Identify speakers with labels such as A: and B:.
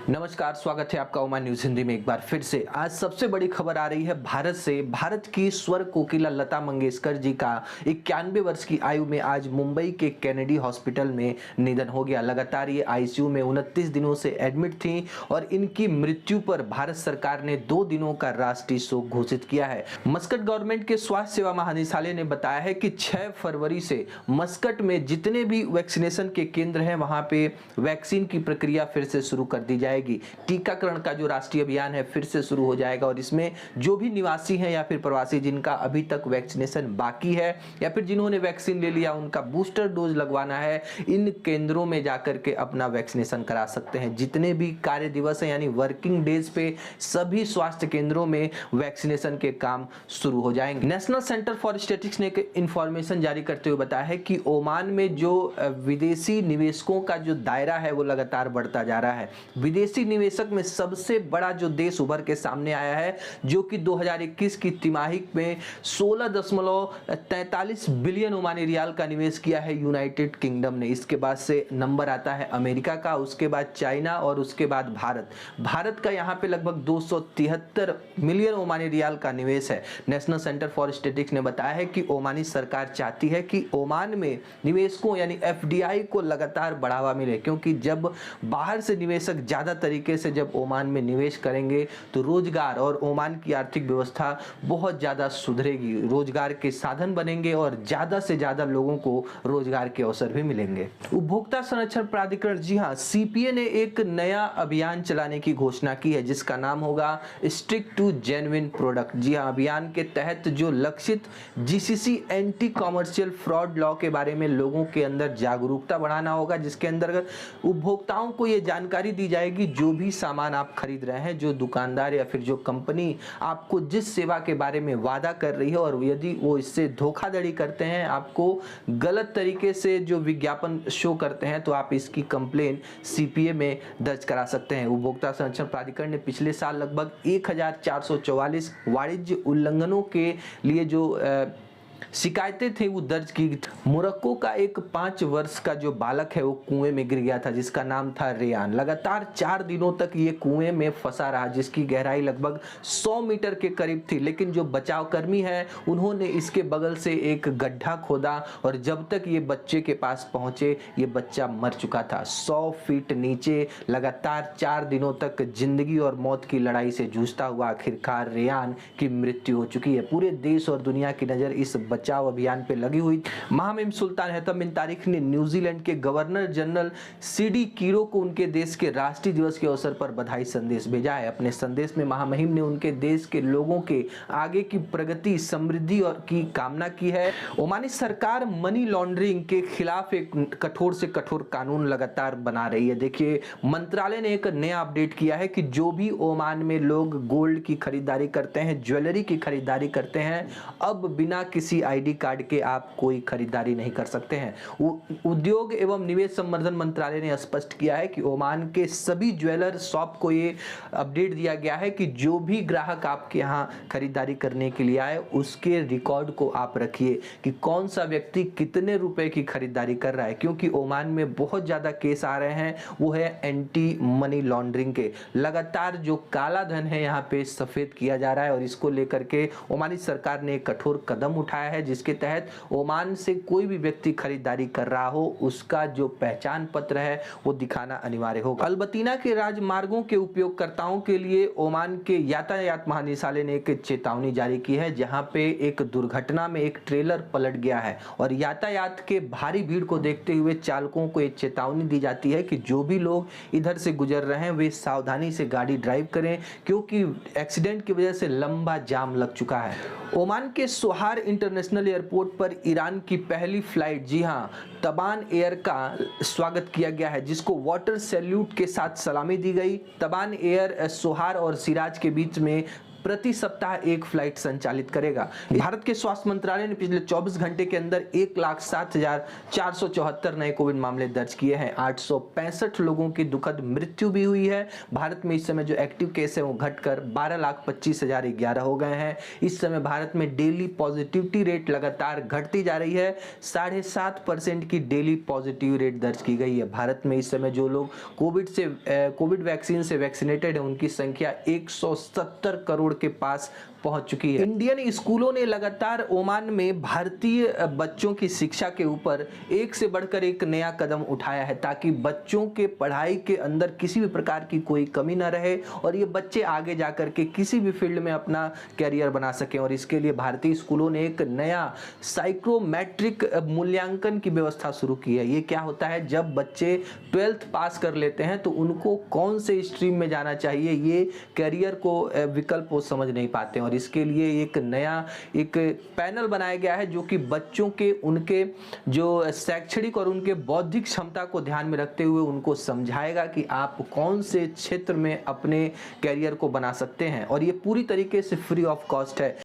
A: नमस्कार, स्वागत है आपका ओमान न्यूज हिंदी में एक बार फिर से। आज सबसे बड़ी खबर आ रही है भारत से। भारत की स्वर कोकिला लता मंगेशकर जी का 91 वर्ष की आयु में आज मुंबई के कैनेडी हॉस्पिटल में निधन हो गया। लगातार ये आईसीयू में 29 दिनों से एडमिट थी और इनकी मृत्यु पर भारत सरकार ने 2 दिनों का राष्ट्रीय शोक घोषित किया है। मस्कट गवर्नमेंट के स्वास्थ्य सेवा महानिदेशालय ने बताया है कि 6 फरवरी से मस्कट में जितने भी वैक्सीनेशन के केंद्र हैं वहां पे वैक्सीन की प्रक्रिया फिर से शुरू कर दी जाएगी। टीकाकरण का जो राष्ट्रीय अभियान है फिर से शुरू हो जाएगा और इसमें जो भी निवासी हैं या फिर प्रवासी जिनका अभी तक वैक्सीनेशन बाकी है या फिर जिन्होंने वैक्सीन ले लिया उनका बूस्टर डोज लगवाना है, इन केंद्रों में जाकर के अपना वैक्सीनेशन करा सकते हैं। जितने भी कार्य दिवस हैं यानी वर्किंग डेज पे सभी स्वास्थ्य केंद्रों में वैक्सीनेशन के काम शुरू हो जाएंगे। नेशनल सेंटर फॉर स्टैटिस्टिक्स ने एक इंफॉर्मेशन जारी करते हुए बताया है कि ओमान में जो विदेशी निवेशकों का जो दायरा है वो लगातार बढ़ता जा रहा है। विदेशी निवेशक में सबसे बड़ा जो देश उभर के सामने आया है जो कि 2021 की तिमाही में 16.43 बिलियन ओमानी रियाल का निवेश किया है यूनाइटेड किंगडम ने। इसके बाद से नंबर आता है अमेरिका का, उसके बाद चाइना और उसके बाद भारत का यहाँ पे लगभग 273 मिलियन ओमानी रियाल का निवेश है। नेशनल सेंटर फॉर स्टैटिस्टिक्स ने बताया है कि ओमानी सरकार चाहती है कि ओमान में निवेशकों यानी एफडीआई को लगातार बढ़ावा मिले, क्योंकि जब बाहर से निवेशक ज्यादा तरीके से जब ओमान में निवेश करेंगे तो रोजगार और ओमान की आर्थिक व्यवस्था बहुत ज्यादा सुधरेगी, रोजगार के साधन बनेंगे और ज्यादा से ज्यादा लोगों को रोजगार के अवसर भी मिलेंगे। उपभोक्ता संरक्षण प्राधिकरण, जी हां, सीपीए ने एक नया अभियान चलाने की घोषणा की है जिसका नाम होगा स्टिक टू जेन्युइन प्रोडक्ट। जी हां, अभियान के तहत जो लक्षित GCC anti commercial fraud law के बारे में लोगों के अंदर जागरूकता बढ़ाना होगा, जिसके अंतर्गत उपभोक्ताओं को यह जानकारी दी जाएगी जो भी सामान आप खरीद रहे हैं, जो दुकानदार या फिर जो कंपनी आपको जिस सेवा के बारे में वादा कर रही है और यदि वो इससे धोखाधड़ी करते हैं, आपको गलत तरीके से जो विज्ञापन शो करते हैं, तो आप इसकी कंप्लेन सीपीए में दर्ज करा सकते हैं। उपभोक्ता संरक्षण प्राधिकरण ने पिछले साल लगभग 1444 वाणिज्य उल्लंघनों के लिए जो शिकायतें थी वो दर्ज की। मोरक्को का एक 5 वर्ष का जो बालक है वो कुएं में गिर गया था जिसका नाम था रेयान। लगातार 4 दिनों तक ये कुएं में फंसा रहा जिसकी गहराई लगभग 100 मीटर के करीब थी, लेकिन जो बचाव कर्मी है उन्होंने इसके बगल से एक गड्ढा खोदा और जब तक ये बच्चे के पास पहुंचे ये बच्चा मर चुका था। 100 फीट नीचे लगातार 4 दिनों तक जिंदगी और मौत की लड़ाई से जूझता हुआ आखिरकार रेयान की मृत्यु हो चुकी है। पूरे देश और दुनिया की नजर इस बचाव अभियान पे लगी हुई। महामहिम सुल्तान हैतम बिन तारिक ने न्यूजीलैंड के गवर्नर जनरल सीडी कीरो को उनके देश के राष्ट्रीय दिवस के अवसर पर बधाई संदेश भेजा है। अपने संदेश में महामहिम ने उनके देश के लोगों के आगे की प्रगति, समृद्धि और की कामना की है। ओमानी सरकार मनी लॉन्ड्रिंग के खिलाफ एक कठोर से कठोर कानून लगातार बना रही है। देखिए, मंत्रालय ने एक नया अपडेट किया है कि जो भी ओमान में लोग गोल्ड की खरीदारी करते हैं, ज्वेलरी की खरीदारी करते हैं, अब बिना किसी आईडी कार्ड के आप कोई खरीदारी नहीं कर सकते हैं। उद्योग एवं निवेश संवर्धन मंत्रालय ने स्पष्ट किया है कि ओमान के सभी ज्वेलर शॉप को ये अपडेट दिया गया है कि जो भी ग्राहक आपके यहाँ खरीदारी करने के लिए आए उसके रिकॉर्ड को आप रखिए कि कौन सा व्यक्ति कितने रुपए की खरीदारी कर रहा है, क्योंकि ओमान में बहुत ज्यादा केस आ रहे हैं वो है एंटी मनी लॉन्ड्रिंग के। लगातार जो काला धन है यहाँ पे सफेद किया जा रहा है और इसको लेकर के ओमानी सरकार ने एक कठोर कदम उठाया है जिसके तहत ओमान से कोई भी व्यक्ति खरीदारी कर रहा हो उसका जो पहचान पत्र है वो दिखाना अनिवार्य होगा। अल्बतीना के राजमार्गों के उपयोगकर्ताओं के लिए ओमान के यातायात महानिदेशालय ने एक चेतावनी जारी की है, जहां पे एक दुर्घटना में एक ट्रेलर पलट गया है और यातायात के भारी भीड़ को देखते हुए चालकों को एक चेतावनी दी जाती है कि जो भी लोग इधर से गुजर रहे हैं वे सावधानी से गाड़ी ड्राइव करें, क्योंकि एक्सीडेंट की वजह से लंबा जाम लग चुका है। ओमान के सोहार इंटरनेशनल एयरपोर्ट पर ईरान की पहली फ्लाइट, जी हां, तबान एयर का स्वागत किया गया है जिसको वाटर सैल्यूट के साथ सलामी दी गई। तबान एयर सोहार और सिराज के बीच में प्रति सप्ताह एक फ्लाइट संचालित करेगा। भारत के स्वास्थ्य मंत्रालय ने पिछले 24 घंटे के अंदर 1,07,474 नए कोविड मामले दर्ज किए हैं। 865 लोगों की दुखद मृत्यु भी हुई है। भारत में इस समय जो एक्टिव केस है वो घटकर 12,25,011 हो गए हैं। इस समय भारत में डेली पॉजिटिविटी रेट लगातार घटती जा रही है। 7.5% की डेली पॉजिटिव रेट दर्ज की गई है। भारत में इस समय जो लोग कोविड वैक्सीन से वैक्सीनेटेड है उनकी संख्या 170 करोड़ के पास पहुंच चुकी है। इंडियन स्कूलों ने लगातार ओमान में भारतीय बच्चों की शिक्षा के ऊपर एक से बढ़कर एक नया कदम उठाया है, ताकि बच्चों के पढ़ाई के अंदर किसी भी प्रकार की कोई कमी ना रहे और ये बच्चे आगे जाकर के किसी भी फील्ड में अपना कैरियर बना सकें। और इसके लिए भारतीय स्कूलों ने एक नया साइक्रोमेट्रिक मूल्यांकन की व्यवस्था शुरू की है। ये क्या होता है, जब बच्चे 12th पास कर लेते हैं तो उनको कौन से स्ट्रीम में जाना चाहिए, ये कैरियर को विकल्प वो समझ नहीं पाते हैं। और इसके लिए एक नया पैनल बनाया गया है जो कि बच्चों के उनके जो शैक्षणिक और उनके बौद्धिक क्षमता को ध्यान में रखते हुए उनको समझाएगा कि आप कौन से क्षेत्र में अपने कैरियर को बना सकते हैं। और ये पूरी तरीके से फ्री ऑफ कॉस्ट है।